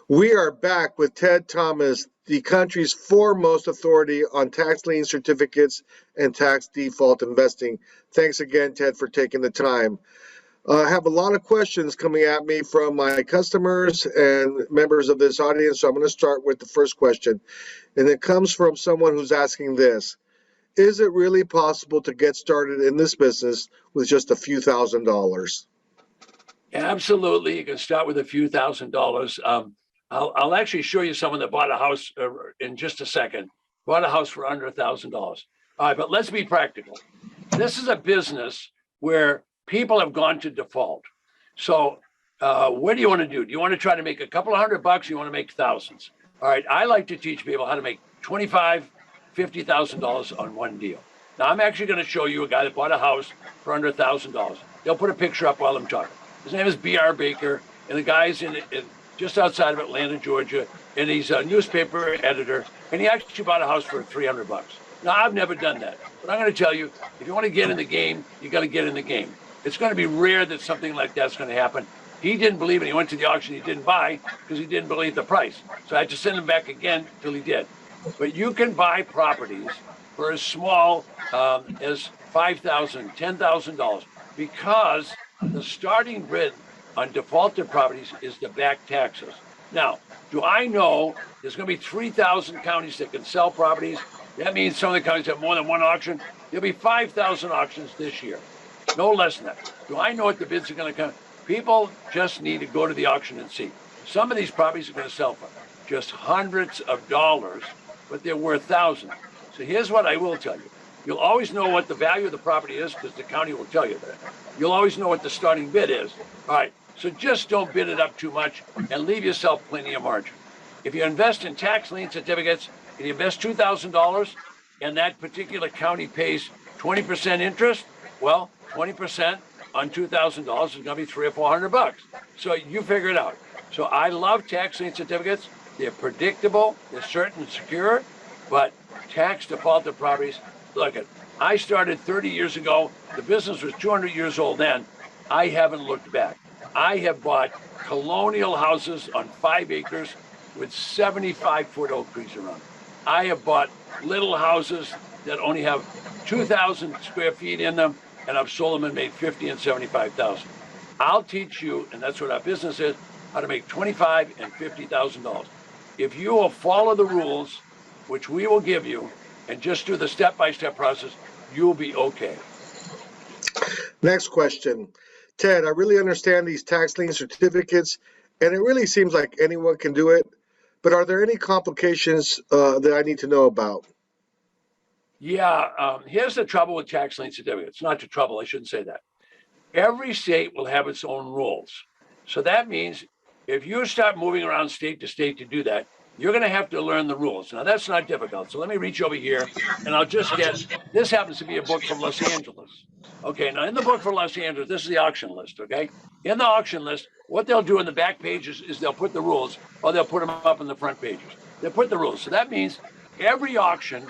We are back with Ted Thomas, the country's foremost authority on tax lien certificates and tax default investing. Thanks again, Ted, for taking the time. I have a lot of questions coming at me from my customers and members of this audience, so I'm going to start with the first question. And it comes from someone who's asking this. Is it really possible to get started in this business with just a few $1,000s? Absolutely. You can start with a few $1,000s. I'll actually show you someone that bought a house in just a second, bought a house for under $1,000. All right, but let's be practical. This is a business where people have gone to default. So what do you want to do? Do you want to try to make a couple of $100? Or you want to make thousands? All right, I like to teach people how to make $25,000, $50,000 on one deal. Now, I'm actually going to show you a guy that bought a house for under $1,000. They'll put a picture up while I'm talking. His name is B.R. Baker, and the guy's in just outside of Atlanta, Georgia, and he's a newspaper editor, and he actually bought a house for $300. Now, I've never done that, but I'm going to tell you, if you want to get in the game, you got to get in the game. It's going to be rare that something like that's going to happen. He didn't believe it. He went to the auction. He didn't buy because he didn't believe the price. So I had to send him back again till he did. But you can buy properties for as small as $5,000, $10,000 because the starting bid on defaulted properties is the back taxes. Now, do I know there's going to be 3,000 counties that can sell properties? That means some of the counties have more than one auction. There'll be 5,000 auctions this year, no less than that. Do I know what the bids are going to come? People just need to go to the auction and see. Some of these properties are going to sell for just hundreds of dollars, but they're worth thousands. So here's what I will tell you. You'll always know what the value of the property is because the county will tell you that. You'll always know what the starting bid is. All right, so just don't bid it up too much and leave yourself plenty of margin. If you invest in tax lien certificates and you invest $2,000 and that particular county pays 20% interest, well, 20% on $2,000 is going to be $300 or $400. So you figure it out. So I love tax lien certificates. They're predictable, they're certain and secure, but tax defaulted properties, look at, I started 30 years ago. The business was 200 years old then. I haven't looked back. I have bought colonial houses on 5 acres with 75-foot oak trees around. I have bought little houses that only have 2,000 square feet in them, and I've sold them and made $50,000 and $75,000. I'll teach you, and that's what our business is, how to make $25,000 and $50,000. If you will follow the rules, which we will give you, and just do the step-by-step process, you'll be okay. Next question. Ted, I really understand these tax lien certificates, and it really seems like anyone can do it, but are there any complications that I need to know about? Yeah, here's the trouble with tax lien certificates. Not the trouble, I shouldn't say that. Every state will have its own rules. So that means if you start moving around state to state to do that, you're going to have to learn the rules. Now, that's not difficult. So let me reach over here, and I'll just get, this happens to be a book from Los Angeles. Okay, now in the book for Los Angeles, this is the auction list, okay? In the auction list, what they'll do in the back pages is they'll put the rules, or they'll put them up in the front pages. They'll put the rules. So that means every auction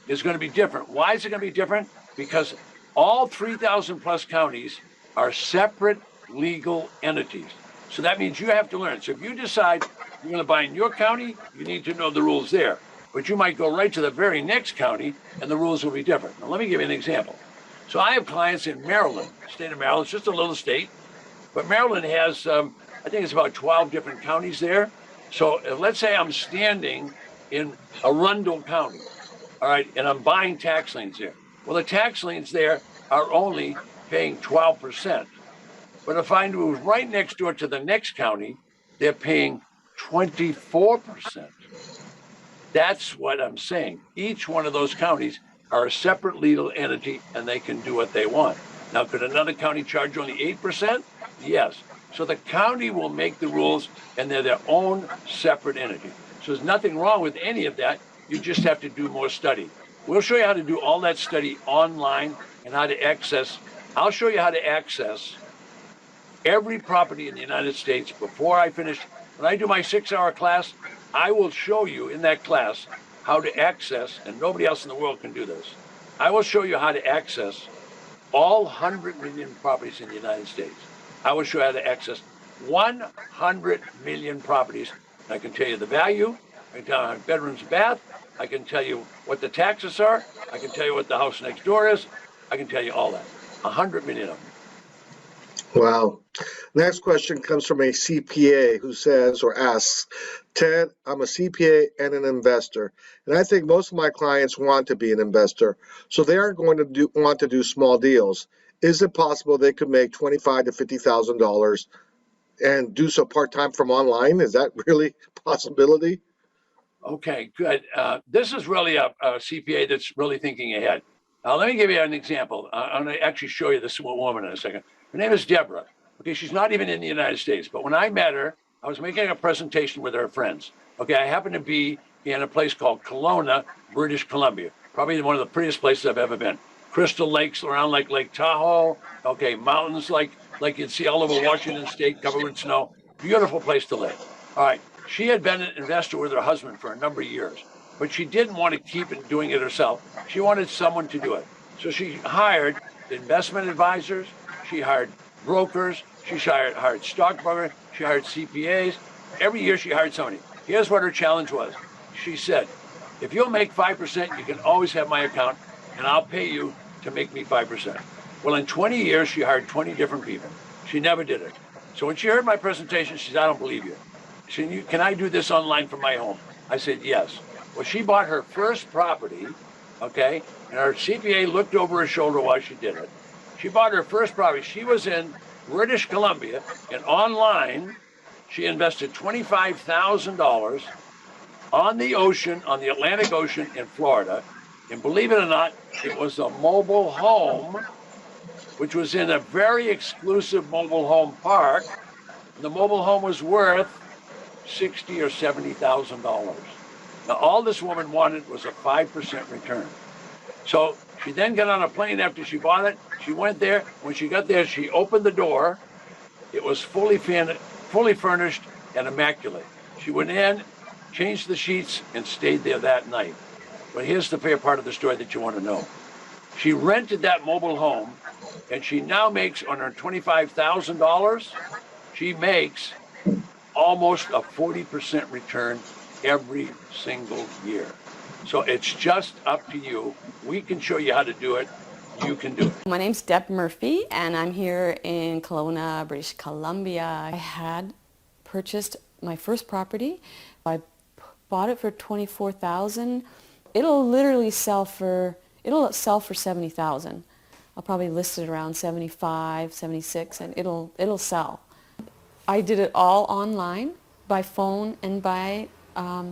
is going to be different. Why is it going to be different? Because all 3,000 plus counties are separate legal entities. So that means you have to learn. So if you decide you're going to buy in your county, you need to know the rules there. But you might go right to the very next county and the rules will be different. Now, let me give you an example. So I have clients in Maryland, state of Maryland. It's just a little state, but Maryland has, I think it's about 12 different counties there. So let's say I'm standing in Arundel County, all right, and I'm buying tax liens there. Well, the tax liens there are only paying 12%. But if I move right next door to the next county, they're paying 24%. That's what I'm saying. Each one of those counties are a separate legal entity and they can do what they want. Now, could another county charge only 8%? Yes. So the county will make the rules and they're their own separate entity. So there's nothing wrong with any of that. You just have to do more study. We'll show you how to do all that study online and how to access. I'll show you how to access every property in the United States before I finish. When I do my 6-hour class, I will show you in that class how to access, and nobody else in the world can do this. I will show you how to access all 100 million properties in the United States. I will show you how to access 100 million properties I can tell you the value. I can tell you how many bedrooms and bath. I can tell you what the taxes are. I can tell you what the house next door is. I can tell you all that. 100 million of them. Wow. Next question comes from a CPA who says or asks, Ted, I'm a CPA and an investor, and I think most of my clients want to be an investor, so they aren't going to want to do small deals. Is it possible they could make $25,000 to $50,000 and do so part-time from online? Is that really a possibility? Okay, good. This is really a CPA that's really thinking ahead. Let me give you an example. I'm going to actually show you this woman in a second. Her name is Deborah. Okay, she's not even in the United States, but when I met her, I was making a presentation with her friends. Okay, I happened to be in a place called Kelowna, British Columbia, probably one of the prettiest places I've ever been. Crystal lakes around like Lake Tahoe. Okay, mountains like you'd see all over Washington State covered with snow. Beautiful place to live. All right, she had been an investor with her husband for a number of years, but she didn't want to keep doing it herself. She wanted someone to do it. So she hired investment advisors, she hired brokers, she hired stockbrokers, she hired CPAs. Every year she hired somebody. Here's what her challenge was. She said, if you'll make 5%, you can always have my account and I'll pay you to make me 5%. Well, in 20 years, she hired 20 different people. She never did it. So when she heard my presentation, she said, I don't believe you. She said, can I do this online from my home? I said, yes. Well, she bought her first property, okay, and her CPA looked over her shoulder while she did it. She bought her first property. She was in British Columbia, and online, she invested $25,000 on the ocean, on the Atlantic Ocean in Florida. And believe it or not, it was a mobile home, which was in a very exclusive mobile home park. And the mobile home was worth $60,000 or $70,000. Now, all this woman wanted was a 5% return. So she then got on a plane after she bought it. She went there. When she got there, she opened the door. It was fully furnished and immaculate. She went in, changed the sheets, and stayed there that night. But here's the fair part of the story that you want to know. She rented that mobile home, and she now makes on her $25,000, she makes almost a 40% return every single year. So it's just up to you. We can show you how to do it. You can do it. My name's Deb Murphy, and I'm here in Kelowna, British Columbia. I had purchased my first property. I bought it for $24,000. It'll literally sell for $70,000. I'll probably list it around 75, 76, and it'll sell. I did it all online, by phone and by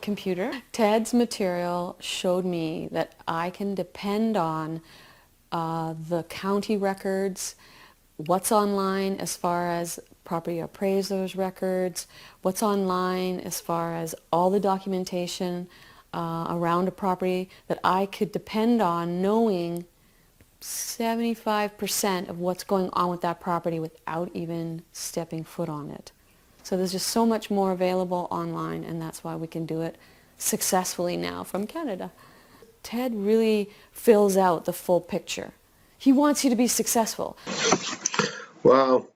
computer. Ted's material showed me that I can depend on the county records, what's online as far as property appraisers records, what's online as far as all the documentation around a property, that I could depend on knowing 75% of what's going on with that property without even stepping foot on it. So there's just so much more available online, and that's why we can do it successfully now from Canada. Ted really fills out the full picture. He wants you to be successful. Wow.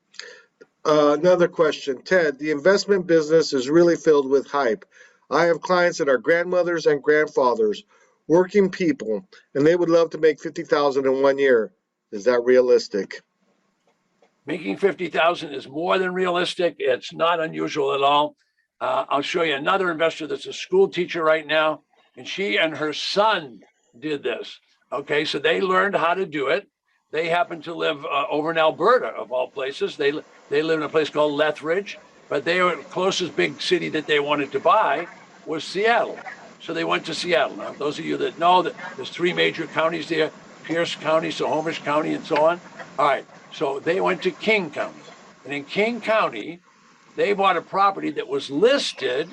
Another question. Ted, the investment business is really filled with hype. I have clients that are grandmothers and grandfathers, working people, and they would love to make $50,000 in 1 year. Is that realistic? Making 50,000 is more than realistic. It's not unusual at all. I'll show you another investor that's a school teacher right now, and she and her son did this. Okay, so they learned how to do it. They happen to live over in Alberta, of all places. They live in a place called Lethbridge, but the closest big city that they wanted to buy was Seattle. So they went to Seattle. Now, those of you that know that there's 3 major counties there, Pierce County, Snohomish County, and so on. All right, so they went to King County. And in King County, they bought a property that was listed,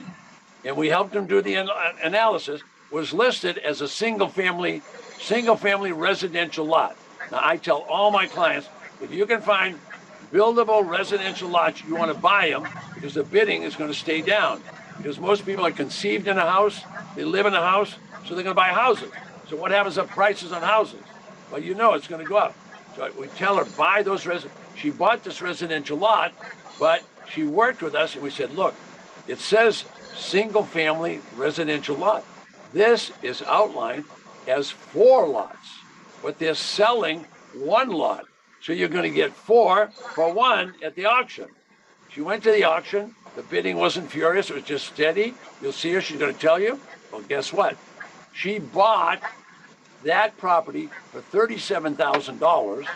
and we helped them do the analysis, was listed as a single family residential lot. Now, I tell all my clients, if you can find buildable residential lots, you want to buy them, because the bidding is going to stay down. Because most people are conceived in a house, they live in a house, so they're going to buy houses. So what happens to prices on houses? Well, you know it's going to go up. So we tell her, buy those she bought this residential lot, but she worked with us, and we said, look, It says single family residential lot. This is outlined as 4 lots, but they're selling 1 lot. So you're going to get 4 for 1 at the auction. She went to the auction. The bidding wasn't furious. It was just steady. You'll see her. She's going to tell you. Well, guess what? She bought that property for $37,000.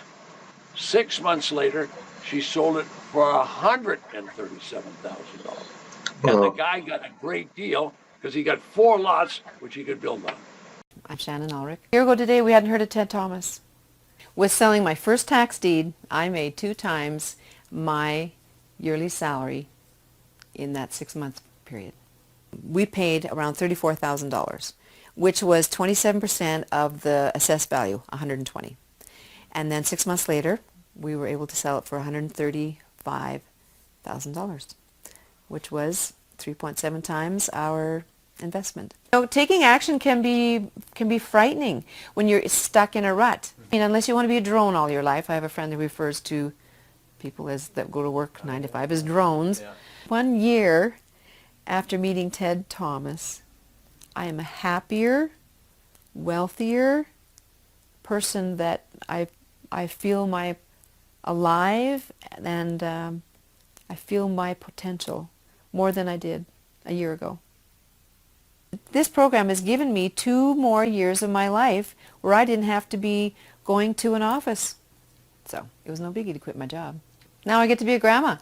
6 months later, she sold it for $137,000. And the guy got a great deal because he got 4 lots, which he could build on. I'm Shannon Ulrich. A year ago today, we hadn't heard of Ted Thomas. With selling my first tax deed, I made 2 times my yearly salary in that 6-month period. We paid around $34,000, which was 27% of the assessed value, $120,000. And then 6 months later, we were able to sell it for $135,000, which was 3.7 times our investment. So taking action can be frightening when you're stuck in a rut. I mean, unless you want to be a drone all your life. I have a friend who refers to people that go to work 9 to 5 as drones. Yeah. 1 year after meeting Ted Thomas, I am a happier, wealthier person that I feel alive, and I feel my potential more than I did a year ago. This program has given me 2 more years of my life where I didn't have to be going to an office. So it was no biggie to quit my job. Now I get to be a grandma,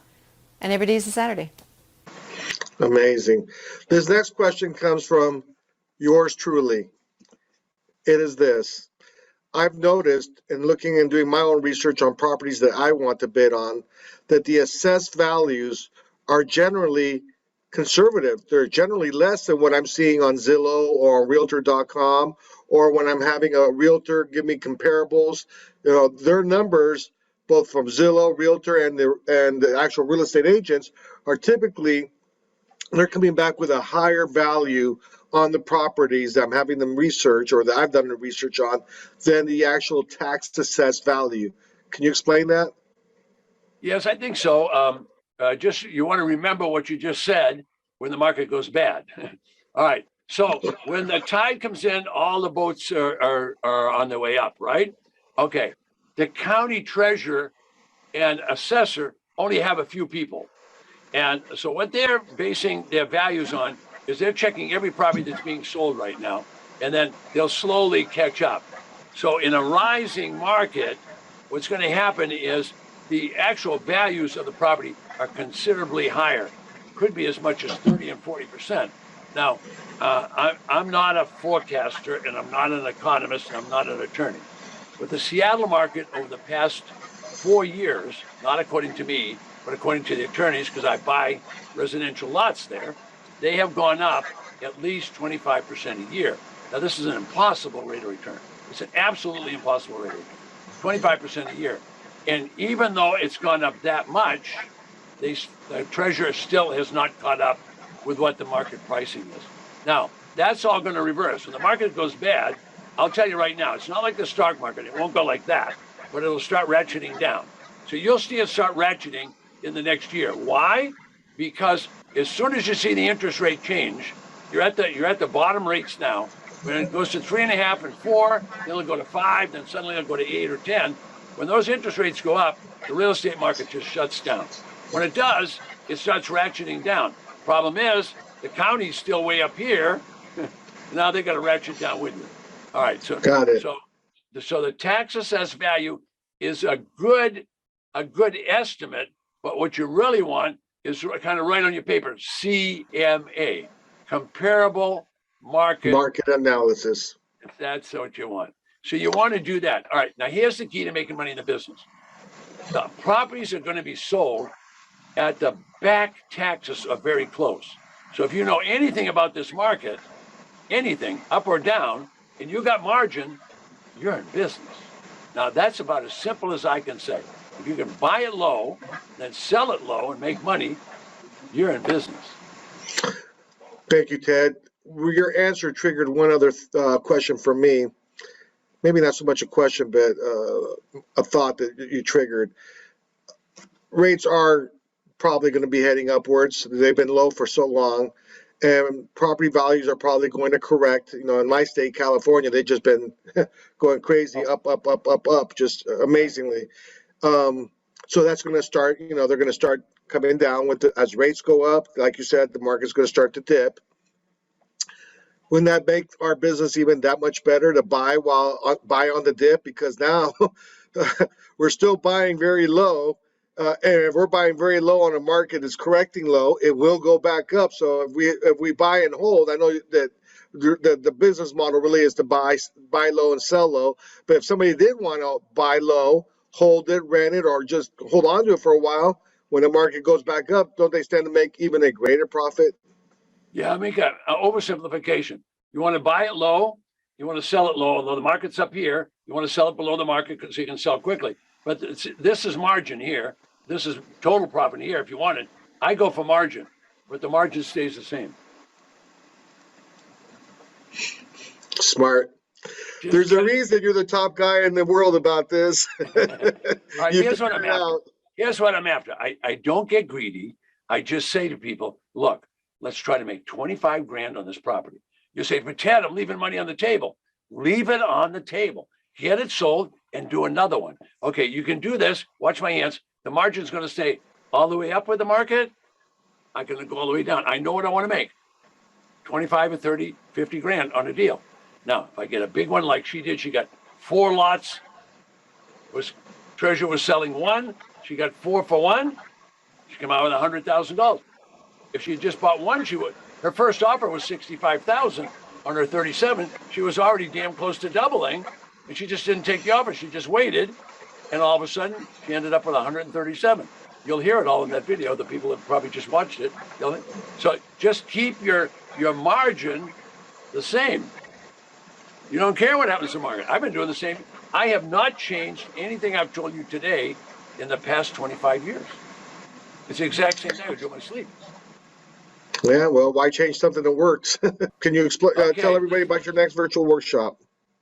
and every day is a Saturday. Amazing. This next question comes from yours truly. It is this. I've noticed in looking and doing my own research on properties that I want to bid on, that the assessed values are generally conservative. They're generally less than what I'm seeing on Zillow or on Realtor.com, or when I'm having a realtor give me comparables. You know, their numbers, both from Zillow, Realtor, and the actual real estate agents, are typically, they're coming back with a higher value on the properties that I'm having them research, or that I've done the research on, than the actual tax assessed value. Can you explain that? Yes, I think so. Just you want to remember what you just said when the market goes bad. All right. So when the tide comes in, all the boats are on their way up, right? Okay. The county treasurer and assessor only have a few people. And so what they're basing their values on is they're checking every property that's being sold right now, and then they'll slowly catch up. So in a rising market, what's going to happen is the actual values of the property are considerably higher, could be as much as 30 and 40%. Now, I'm not a forecaster, and I'm not an economist, and I'm not an attorney. But the Seattle market over the past 4 years, not according to me, but according to the attorneys, because I buy residential lots there, they have gone up at least 25% a year. Now, this is an impossible rate of return. It's an absolutely impossible rate of return, 25% a year. And even though it's gone up that much, the treasurer still has not caught up with what the market pricing is. Now, that's all going to reverse. When the market goes bad, I'll tell you right now, it's not like the stock market. It won't go like that, but it'll start ratcheting down. So you'll see it start ratcheting in the next year. Why? Because as soon as you see the interest rate change, you're at the bottom rates now. When it goes to 3.5 and 4, then it'll go to 5, then suddenly it'll go to 8 or 10. When those interest rates go up, the real estate market just shuts down. When it does, it starts ratcheting down. Problem is, the county's still way up here. Now they got to ratchet down with you. All right, so Got it. So the tax assessed value is a good estimate, but what you really want is kind of write on your paper, CMA, comparable market analysis. If that's what you want. So you want to do that. All right, now here's the key to making money in the business. The properties are going to be sold at the back taxes are very close. So if you know anything about this market, anything up or down, and you got margin, you're in business. Now that's about as simple as I can say. If you can buy it low, then sell it low and make money, you're in business. Thank you, Ted. Your answer triggered one other question for me. Maybe not so much a question, but a thought that you triggered. Rates are probably going to be heading upwards. They've been low for so long, and property values are probably going to correct. You know, in my state, California, they've just been going crazy, up, just amazingly. So that's going to start, you know, they're going to start coming down as rates go up. Like you said, the market's going to start to dip. Wouldn't that make our business even that much better to buy on the dip? Because now we're still buying very low, and if we're buying very low on a market that's correcting low, it will go back up. So if we buy and hold, I know that the business model really is to buy low and sell low. But if somebody did want to buy low, hold it, rent it, or just hold on to it for a while, when the market goes back up, don't they stand to make even a greater profit? Yeah, I make an oversimplification. You want to buy it low, you want to sell it low, although the market's up here. You want to sell it below the market so you can sell quickly. But this is margin here. This is total profit here if you want it. I go for margin, but the margin stays the same. Smart. There's a reason you're the top guy in the world about this. All right, here's what I'm after. Here's what I'm after. I don't get greedy. I just say to people, look, let's try to make 25 grand on this property. You say, but Ted, I'm leaving money on the table. Leave it on the table. Get it sold and do another one. Okay, you can do this. Watch my hands. The margin's going to stay all the way up with the market. I can go all the way down. I know what I want to make. 25 or 30, 50 grand on a deal. Now, if I get a big one like she did, she got 4 lots. Treasurer was selling 1. She got 4 for 1. She came out with $100,000. If she had just bought 1, she would. Her first offer was $65,000 on her 37. She was already damn close to doubling, and she just didn't take the offer. She just waited, and all of a sudden, she ended up with 137. You'll hear it all in that video. The people have probably just watched it. So just keep your margin the same. You don't care what happens to the market. I've been doing the same. I have not changed anything I've told you today in the past 25 years. It's the exact same thing I do in my sleep. Yeah, well, why change something that works? Can you tell everybody about your next virtual workshop?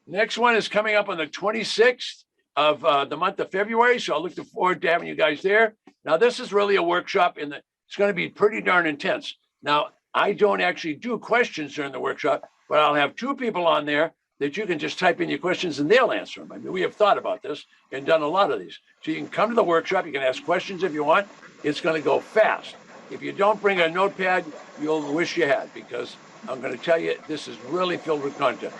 Next one is coming up on the 26th of the month of February, so I look forward to having you guys there. Now, this is really a workshop, it's going to be pretty darn intense. Now, I don't actually do questions during the workshop, but I'll have 2 people on there that you can just type in your questions and they'll answer them. I mean, we have thought about this and done a lot of these. So you can come to the workshop, you can ask questions if you want. It's going to go fast. If you don't bring a notepad, you'll wish you had, because I'm going to tell you, this is really filled with content.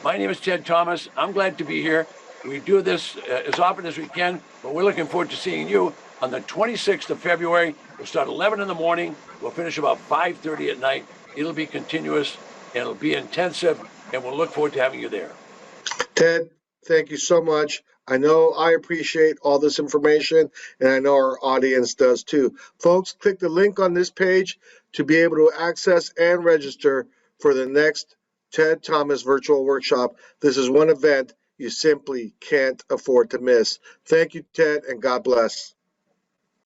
My name is Ted Thomas. I'm glad to be here. We do this as often as we can, but we're looking forward to seeing you on the 26th of February. We'll start 11 in the morning. We'll finish about 5:30 at night. It'll be continuous, and it'll be intensive, and we'll look forward to having you there. Ted, thank you so much. I know I appreciate all this information, and I know our audience does too. Folks, click the link on this page to be able to access and register for the next Ted Thomas virtual workshop. This is one event you simply can't afford to miss. Thank you, Ted, and God bless.